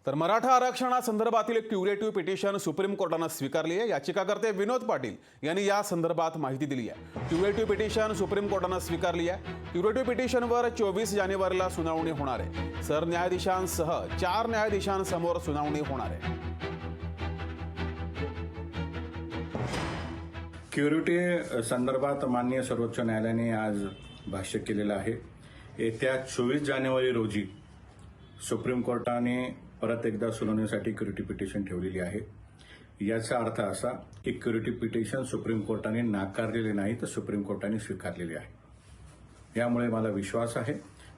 तर मराठा आरक्षणासंदर्भातील curative petition supreme कोर्टानं स्वीकारली आहे। याचिकाकर्ते विनोद पाटील यांनी या संदर्भात माहिती दिली आहे। क्युरेटिव्ह पिटिशन सुप्रीम कोर्टानं स्वीकारली आहे। क्युरेटिव्ह पिटिशनवर 24 जानेवारीला सुनावणी होणार आहे। सरन्यायाधीशांसह 4 न्यायाधीशांसमोर सुनावणी होणार आहे। क्युरेटिव्ह संदर्भात माननीय सर्वोच्च न्यायालयाने आज भाष्य केलेलं आहे। येत्या 24 जानेवारी रोजी सुप्रीम कोर्टाने परत एकदा सुनावणीसाठी क्युरेटिव्ह पिटिशन ठेवलेली आहे। याचा अर्थ असा की क्युरेटिव्ह पिटिशन सुप्रीम कोर्टाने नाकारलेले नाही तर सुप्रीम कोर्टाने स्वीकारलेले आहे। यामुळे मला विश्वास आहे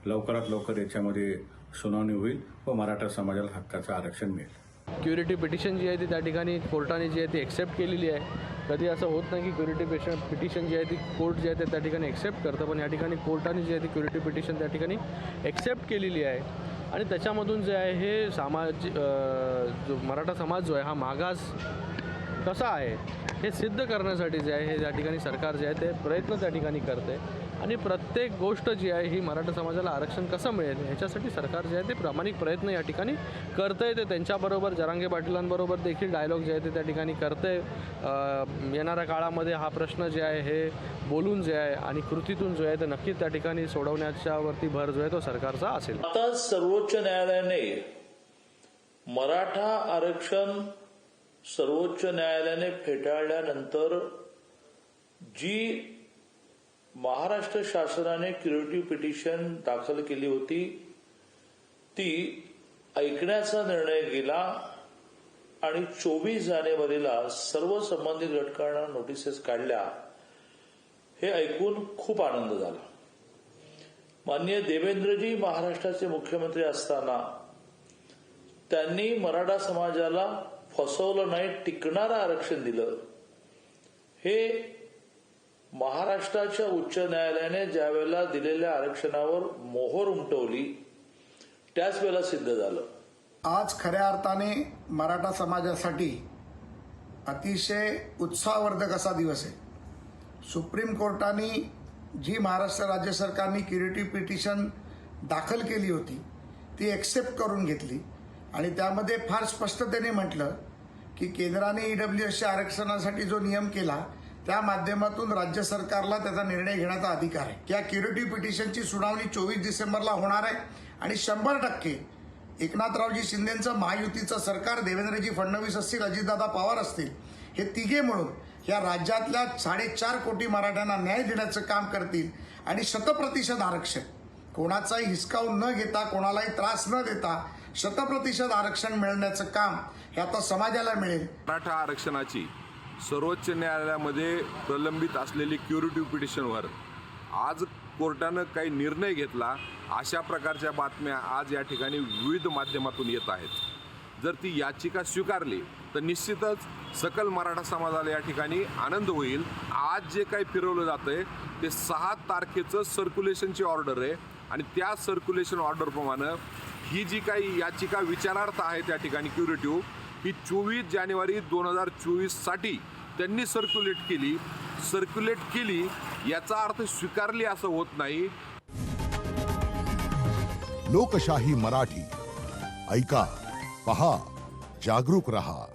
लवकरात लवकर याच्यामध्ये सुनावणी होईल व मराठा समाजाला हक्काचं आरक्षण मिळेल। क्युरेटिव्ह पिटिशन जी आहे ती त्या ठिकाणी कोर्टाने जी आहे ती एक्सेप्ट केलेली आहे। कधी असं होत नाही की क्युरेटिव्ह पिटिशन जी आहे ती कोर्ट जे आहे ते त्या ठिकाणी एक्सेप्ट करतं, पण या ठिकाणी कोर्टाने जी आहे ती क्युरेटिव्ह पिटिशन त्या ठिकाणी एक्सेप्ट केलेली आहे। आणि त्याच्यामधून जे आहे हे जो मराठा समाज जो आहे हा मागास कसा आहे हे सिद्ध करण्यासाठी जे आहे हे त्या ठिकाणी सरकार जे आहे ते प्रयत्न त्या ठिकाणी करते। आणि प्रत्येक गोष्ट जी आहे ही मराठा समाजाला आरक्षण कसं मिळेल ह्याच्यासाठी सरकार जे आहे ते प्रामाणिक प्रयत्न या ठिकाणी करतंय। ते त्यांच्याबरोबर जरांगे पाटीलांबरोबर देखील डायलॉग जे आहे ते त्या ठिकाणी करते। येणाऱ्या काळामध्ये हा प्रश्न जे आहे हे बोलून जे आहे आणि कृतीतून जो आहे ते नक्कीच त्या ठिकाणी सोडवण्याच्या वरती भर जो आहे तो सरकारचा असेल। आता सर्वोच्च न्यायालयाने मराठा आरक्षण सर्वोच्च न्यायालयाने फेटाळल्यानंतर जी महाराष्ट्र शासनाने क्युरेटिव्ह पिटिशन दाखल केली होती ती ऐकण्याचा निर्णय गेला आणि 24 जानेवारीला सर्व संबंधित घटकांना नोटिसेस काढल्या। हे ऐकून खूप आनंद झाला। माननीय देवेंद्रजी महाराष्ट्राचे मुख्यमंत्री असताना त्यांनी मराठा समाजाला फसवलं नाही, टिकणारं आरक्षण दिलं। हे महाराष्ट्राच्या उच्च न्यायालयाने ज्या वेळेला दिलेल्या आरक्षणावर मोहर उमटवली त्याच वेळेला सिद्ध झालं। आज खऱ्या अर्थाने मराठा समाजासाठी अतिशय उत्साहवर्धक असा दिवस आहे। सुप्रीम कोर्टाने जी महाराष्ट्र राज्य सरकारने क्युरेटिव्ह पिटिशन दाखल केली होती ती एक्सेप्ट करून घेतली आणि त्यामध्ये फार स्पष्टतेने म्हटलं की केंद्राने ईडब्ल्यूएसच्या आरक्षणासाठी जो नियम केला त्या माध्यमातून राज्य सरकारला त्याचा निर्णय घेण्याचा अधिकार आहे। या क्युरेटिव्ह पिटिशनची सुनावणी 24 डिसेंबरला होणार आहे आणि 100% एकनाथरावजी शिंदेचं महायुतीचं सरकार, देवेंद्रजी फडणवीस असतील, अजितदादा पवार असतील, हे तिघे मिळून या राज्यातल्या 4.5 कोटी मराठ्यांना न्याय देण्याचं काम करतील आणि 100% आरक्षण कोणाचाही हिसकावून न घेता, कोणालाही त्रास न देता 100% आरक्षण मिळण्याचं काम हे आता समाजाला मिळेल। मराठा आरक्षणाची सर्वोच्च न्यायालयामध्ये प्रलंबित असलेली क्युरेटिव्ह पिटिशनवर आज कोर्टानं काही निर्णय घेतला, अशा प्रकारच्या बातम्या आज या ठिकाणी विविध माध्यमातून येत आहेत। जर ती याचिका स्वीकारली तर निश्चितच सकल मराठा समाजाला या ठिकाणी आनंद होईल। आज जे काही फिरवलं जातंय ते 6 तारखेचं सर्क्युलेशनची ऑर्डर आहे आणि त्या सर्क्युलेशन ऑर्डरप्रमाणे ही जी काही याचिका विचारार्थ आहे त्या ठिकाणी क्युरेटिव्ह ही 24 जानेवारी 2024 साठी त्यांनी सर्क्युलेट केली याचा अर्थ स्वीकारली असं होत नाही। लोकशाही मराठी ऐका, पहा, जागरूक रहा।